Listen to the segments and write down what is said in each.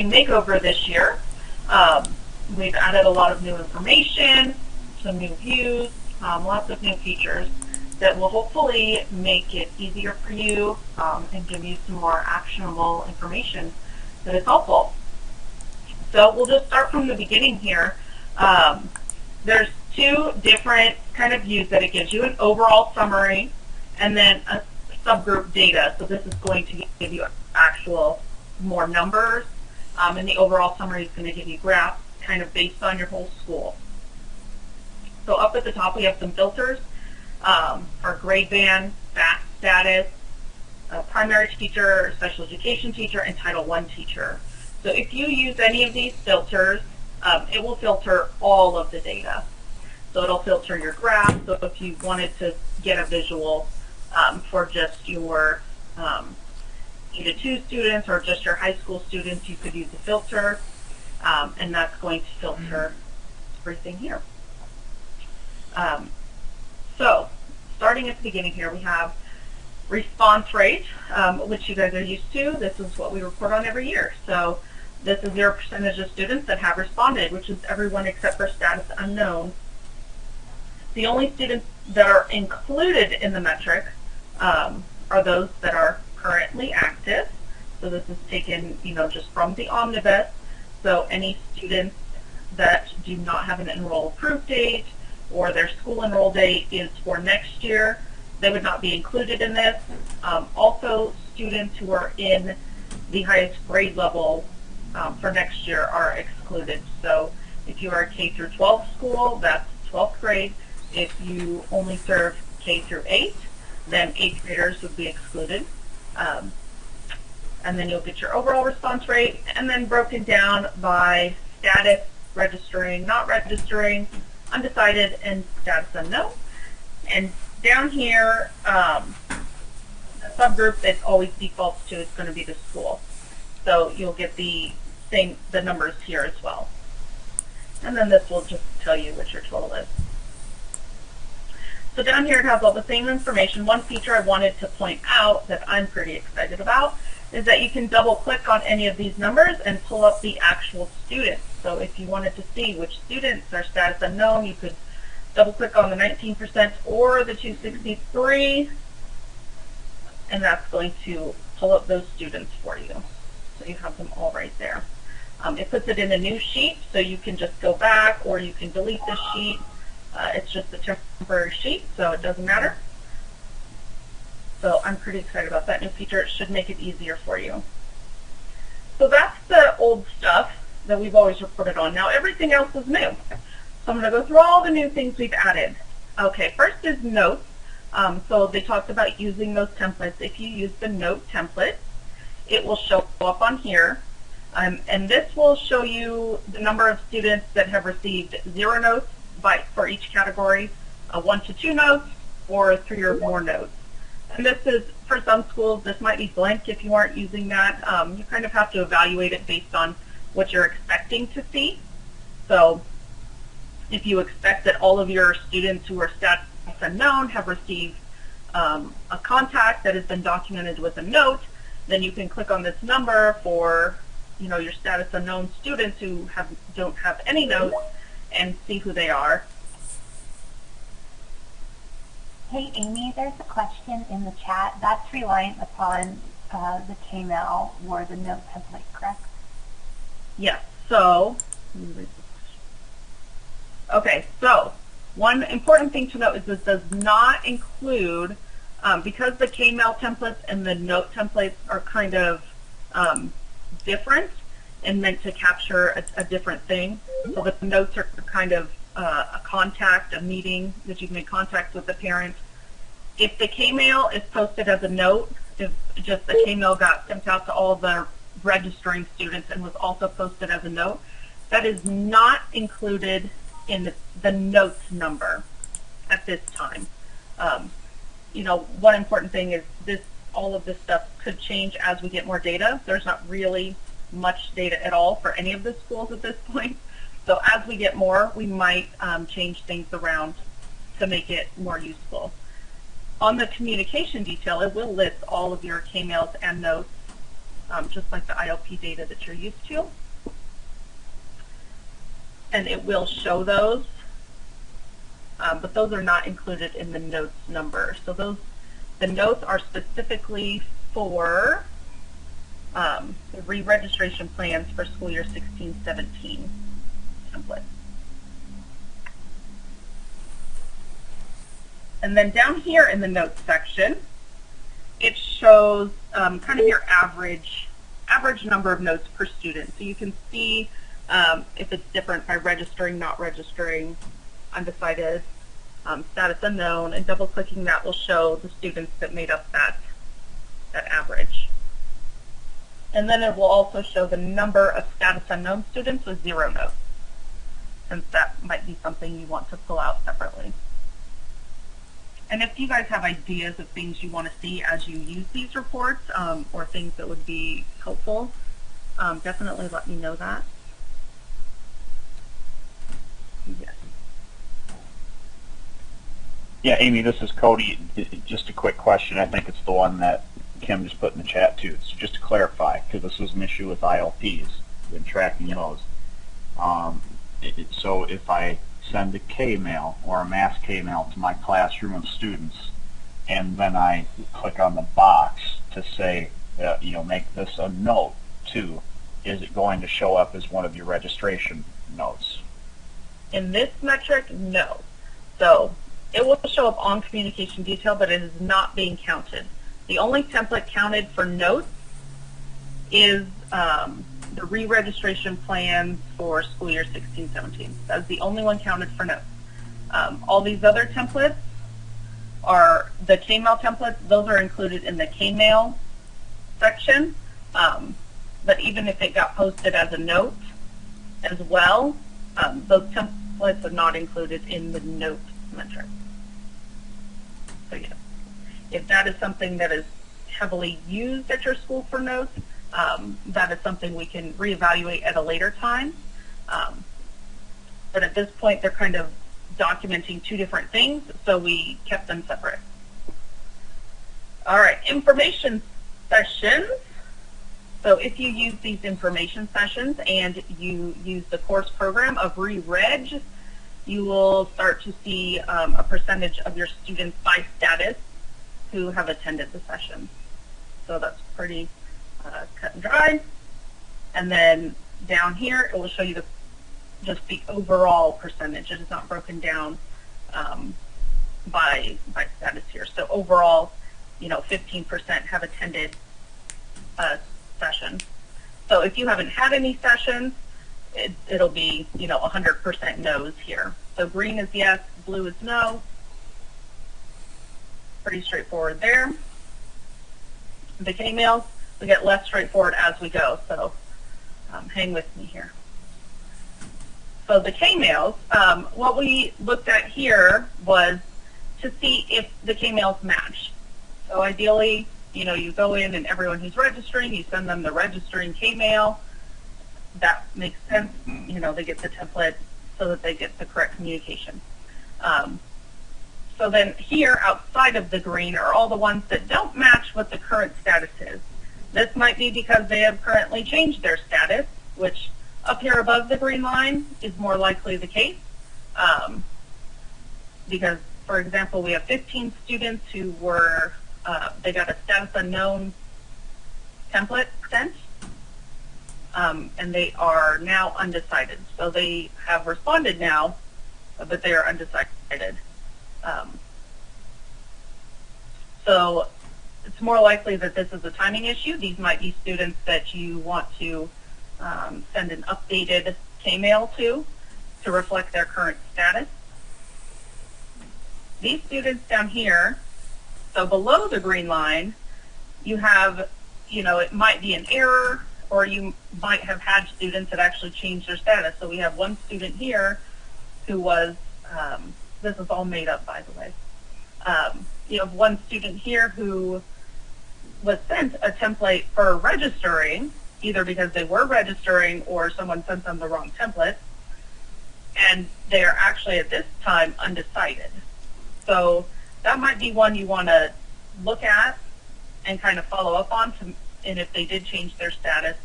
makeover this year. We've added a lot of new information, some new views, lots of new features that will hopefully make it easier for you and give you some more actionable information that is helpful. So we'll just start from the beginning here. There's two different kind of views that it gives you: an overall summary and then a subgroup data. So this is going to give you actual more numbers, and the overall summary is going to give you graphs kind of based on your whole school. So up at the top we have some filters for grade band, FACT status, primary teacher, special education teacher, and Title I teacher. So if you use any of these filters, it will filter all of the data. So it'll filter your graph. So if you wanted to get a visual for just your E-2 students or just your high school students, you could use a filter, and that's going to filter everything here. So starting at the beginning here, we have response rate, which you guys are used to. This is what we report on every year. So this is your percentage of students that have responded, which is everyone except for status unknown. The only students that are included in the metric are those that are currently active. So this is taken, just from the omnibus. So any students that do not have an enroll approved date or their school enroll date is for next year, they would not be included in this. Also, students who are in the highest grade level for next year are excluded. So if you are a K through 12 school, that's 12th grade. If you only serve K through 8, then 8th graders would be excluded. And then you'll get your overall response rate, and then broken down by status, registering, not registering, undecided, and status unknown. And down here, the subgroup that always defaults to is going to be the school. So you'll get the numbers here as well. And then this will just tell you what your total is. So down here it has all the same information. One feature I wanted to point out that I'm pretty excited about is that you can double click on any of these numbers and pull up the actual students. So if you wanted to see which students are status unknown, you could double click on the 19% or the 263, and that's going to pull up those students for you. So you have them all right there. It puts it in a new sheet, so you can just go back or you can delete this sheet. It's just a temporary sheet, so it doesn't matter. So I'm pretty excited about that new feature. It should make it easier for you. So that's the old stuff that we've always reported on. Now everything else is new. So I'm going to go through all the new things we've added. Okay, first is notes. So they talked about using those templates. If you use the note template, it will show up on here. And this will show you the number of students that have received 0 notes for each category, 1 to 2 notes, or 3 or more notes. And this is, for some schools, this might be blank if you aren't using that. You kind of have to evaluate it based on what you're expecting to see. So if you expect that all of your students who are status unknown have received a contact that has been documented with a note, then you can click on this number for your status unknown students who don't have any notes and see who they are. Hey Amy, there's a question in the chat that's reliant upon the KML or the note template, correct? Yes. So, okay. So, one important thing to note is this does not include, because the KML templates and the note templates are kind of different and meant to capture a different thing. So the notes are kind of a contact, a meeting that you've made contact with the parent. If the KMail is posted as a note, if just the KMail got sent out to all the registering students and was also posted as a note, that is not included in the notes number at this time. One important thing is all of this stuff could change as we get more data. There's not really much data at all for any of the schools at this point. So as we get more, we might change things around to make it more useful. On the communication detail, it will list all of your KMails and notes just like the ILP data that you're used to. And it will show those, but those are not included in the notes number. So the notes are specifically for the re-registration plans for school year 16-17 template. And then down here in the notes section, it shows kind of your average number of notes per student. So you can see if it's different by registering, not registering, undecided, status unknown, and double-clicking that will show the students that made up that average. And then it will also show the number of status unknown students with 0 notes, since that might be something you want to pull out separately. And if you guys have ideas of things you want to see as you use these reports, or things that would be helpful, definitely let me know that. Yes. Yeah, Amy, this is Cody. Just a quick question. I think it's the one that Kim just put in the chat too. So just to clarify, because this was an issue with ILPs and tracking those. So if I send a K-mail or a mass K-mail to my classroom of students, and then I click on the box to say, make this a note too, is it going to show up as one of your registration notes? In this metric, no. So it will show up on communication detail, but it is not being counted. The only template counted for notes is the re-registration plans for school year 16-17. That's the only one counted for notes. All these other templates are the K-mail templates. Those are included in the K-mail section. But even if it got posted as a note as well, those templates are not included in the note metric. So yeah, if that is something that is heavily used at your school for notes, that is something we can reevaluate at a later time. But at this point, they're kind of documenting two different things, so we kept them separate. All right, information sessions. So if you use these information sessions and you use the course program of re-reg, you will start to see a percentage of your students by status who have attended the session. So that's pretty cut and dry. And then down here, it will show you just the overall percentage. It is not broken down by status here. So overall, 15% have attended a session. So if you haven't had any sessions, it'll be 100% no's here. So green is yes, blue is no. Pretty straightforward there. The K-mails, we get less straightforward as we go, so hang with me here. So the K-mails, what we looked at here was to see if the K-mails match. So ideally, you go in and everyone who's registering, you send them the registering K-mail. That makes sense. They get the template so that they get the correct communication. So then here, outside of the green, are all the ones that don't match what the current status is. This might be because they have currently changed their status, which up here above the green line is more likely the case. Because, for example, we have 15 students who were, they got a status unknown template sent, and they are now undecided. So they have responded now, but they are undecided. So it's more likely that this is a timing issue. These might be students that you want to send an updated K-mail to reflect their current status. These students down here, so below the green line, you have, it might be an error, or you might have had students that actually changed their status. So we have one student here who was, this is all made up, by the way. You have one student here who was sent a template for registering, either because they were registering or someone sent them the wrong template, and they are actually at this time undecided. So that might be one you want to look at and kind of follow up on to and if they did change their status,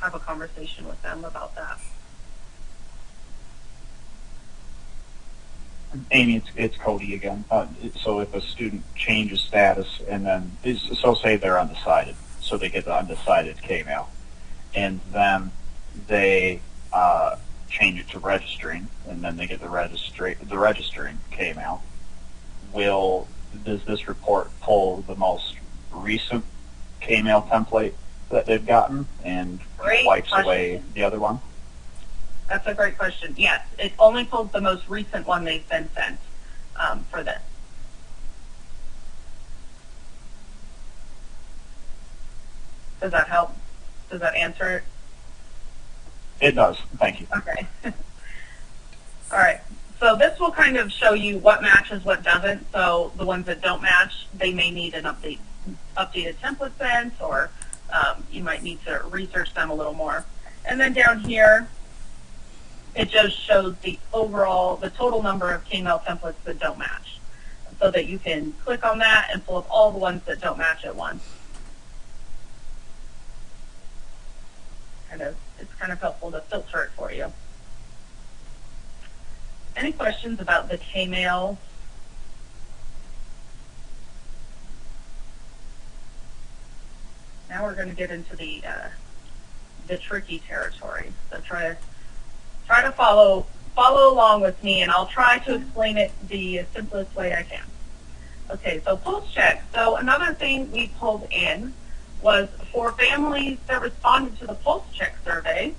have a conversation with them about that. Amy, it's Cody again. So if a student changes status and then, so say they're undecided, so they get the undecided K-mail, and then they change it to registering, and then they get the registering K-mail. Does this report pull the most recent K-mail template that they've gotten and wipes away the other one? That's a great question. Yes, it only pulls the most recent one they've been sent for this. Does that help? Does that answer it? It does. Thank you. Okay. All right. So this will kind of show you what matches, what doesn't. So the ones that don't match, they may need an updated template sent, or you might need to research them a little more. And then down here, it just shows the total number of K-mail templates that don't match, so that you can click on that and pull up all the ones that don't match at once. It's kind of helpful to filter it for you. Any questions about the K-mail? Now we're going to get into the tricky territory. So try to follow along with me, and I'll try to explain it the simplest way I can. Okay, so pulse check. So another thing we pulled in was for families that responded to the pulse check survey.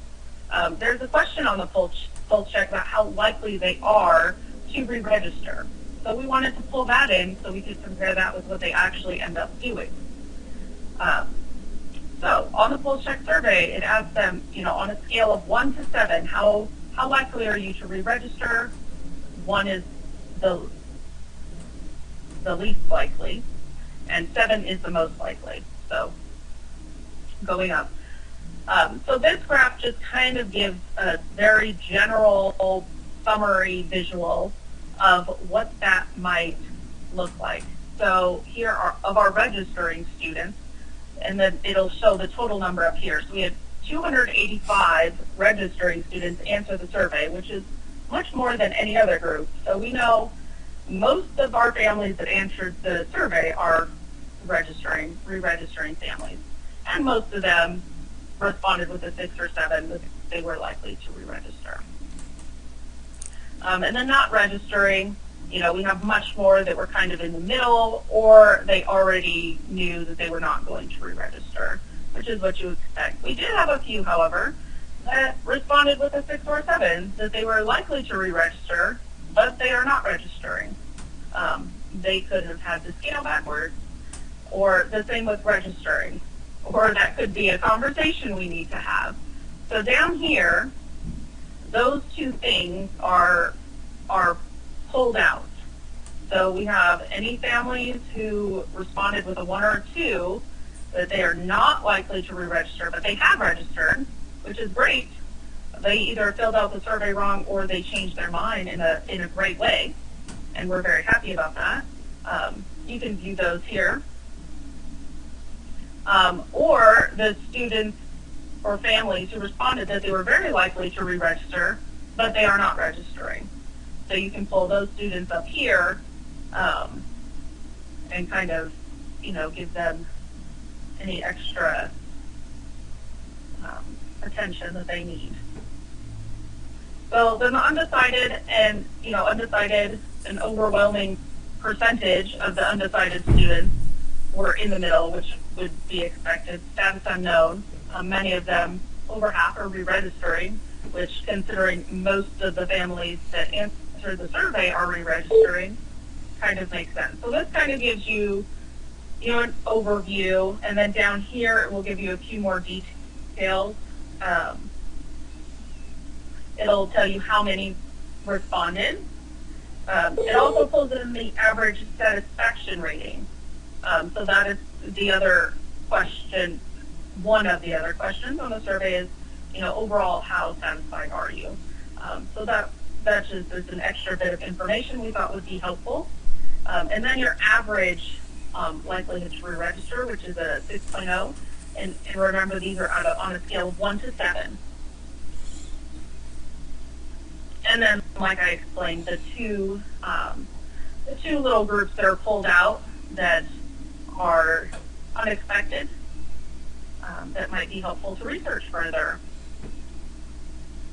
There's a question on the pulse check about how likely they are to re-register. So we wanted to pull that in so we could compare that with what they actually end up doing. So on the pulse check survey, it asks them, on a scale of 1 to 7, how likely are you to re-register? 1 is the least likely, and 7 is the most likely. So going up. So this graph just kind of gives a very general summary visual of what that might look like. So here are of our registering students, and then it'll show the total number up here. So we had 285 registering students answer the survey, which is much more than any other group. So we know most of our families that answered the survey are re-registering families. And most of them responded with a 6 or 7 that they were likely to re-register. And then not registering, we have much more that were kind of in the middle, or they already knew that they were not going to re-register, which is what you expect. We did have a few, however, that responded with a 6 or 7 that they were likely to re-register, but they are not registering. They could have had to scale backwards, or the same with registering, or that could be a conversation we need to have. So down here, those two things are pulled out. So we have any families who responded with a 1 or a 2 that they are not likely to re-register, but they have registered, which is great. They either filled out the survey wrong or they changed their mind in a great way, and we're very happy about that. You can view those here. Or the students or families who responded that they were very likely to re-register, but they are not registering. So you can pull those students up here and kind of, give them any extra attention that they need. So then the undecided, and an overwhelming percentage of the undecided students were in the middle, which would be expected. Status unknown. Many of them, over half, are re-registering, which, considering most of the families that answered the survey are re-registering, kind of makes sense. So this kind of gives you, an overview, and then down here it will give you a few more details. It'll tell you how many responded. It also pulls in the average satisfaction rating. So that is the other question. One of the other questions on the survey is, overall, how satisfied are you? So that's just an extra bit of information we thought would be helpful. And then your average likelihood to re-register, which is a 6.0. And remember, these are on a scale of 1 to 7. And then, like I explained, the two little groups that are pulled out that are unexpected, that might be helpful to research further.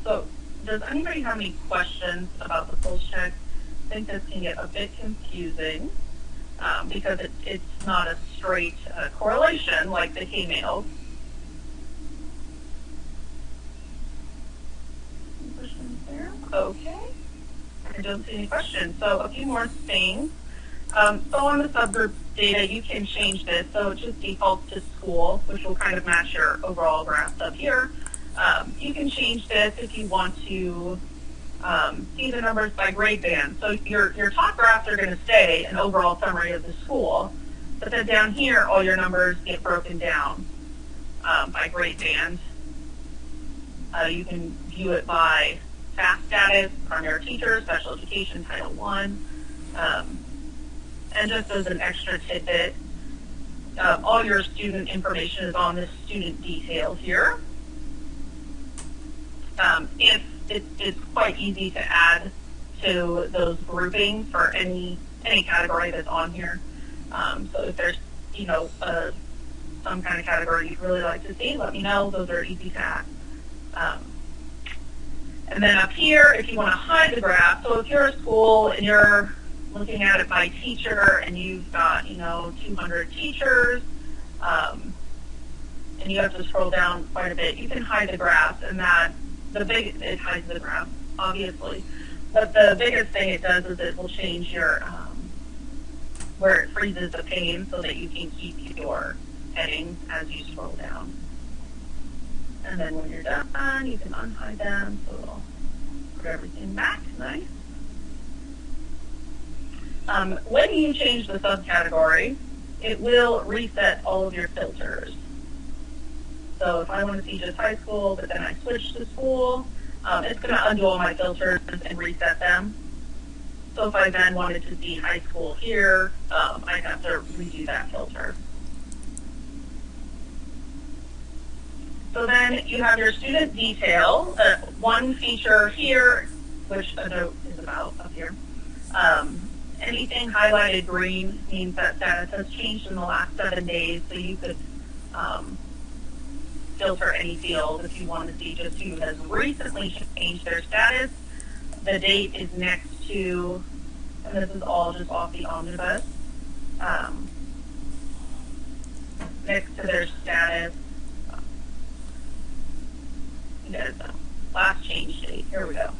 So, does anybody have any questions about the pulse check? I think this can get a bit confusing because it's not a straight correlation like the K-mails. Any questions there? Okay. I don't see any questions. So a few more things. So on the subgroup data, you can change this. So it just defaults to school, which will kind of match your overall graph up here. You can change this if you want to see the numbers by grade band. So your top graphs are going to stay an overall summary of the school, but then down here, all your numbers get broken down by grade band. You can view it by FAST status, primary teacher, special education, Title I. And just as an extra tidbit, all your student information is on this student detail here. If it's quite easy to add to those groupings for any category that's on here. So if there's some kind of category you'd really like to see, let me know. Those are easy to add. And then up here, if you want to hide the graph, so if you're a school and you're looking at it by teacher and you've got 200 teachers, and you have to scroll down quite a bit, you can hide the graph, and it hides the graph, obviously. But the biggest thing it does is it will change your, where it freezes the pane so that you can keep your headings as you scroll down. And then when you're done, you can unhide them, so it'll put everything back. Nice. When you change the subcategory, it will reset all of your filters. So if I want to see just high school, but then I switch to school, it's going to undo all my filters and reset them. So if I then wanted to see high school here, I'd have to redo that filter. So then you have your student detail, one feature here, which a note is about up here. Anything highlighted green means that status has changed in the last 7 days, so you could filter any field if you want to see just who has recently changed their status. The date is next to, and this is all just off the omnibus, next to their status. You guys know, last change date. Here we go.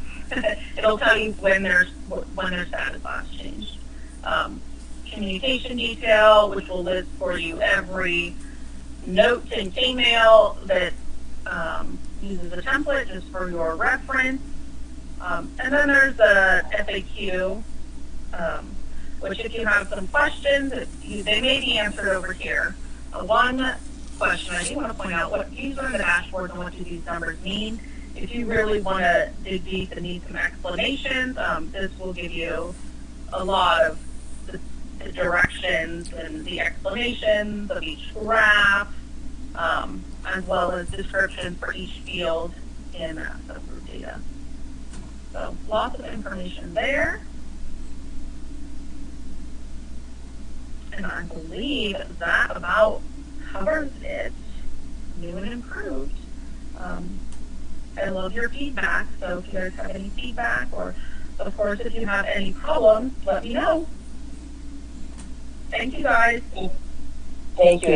It'll tell you when their status last changed. Communication detail, which will list for you every note in K-mail that uses a template just for your reference. And then there's a FAQ, which if you have some questions, they may be answered over here. One question I do want to point out, what these are in the dashboard and what do these numbers mean. If you really want to dig deep and need some explanations, this will give you a lot of the directions and the explanations of each graph, as well as descriptions for each field in subgroup data. So lots of information there. And I believe that about covers it, new and improved. I love your feedback, so if you guys have any feedback, or of course if you have any problems, let me know. Thank you guys. Thank you.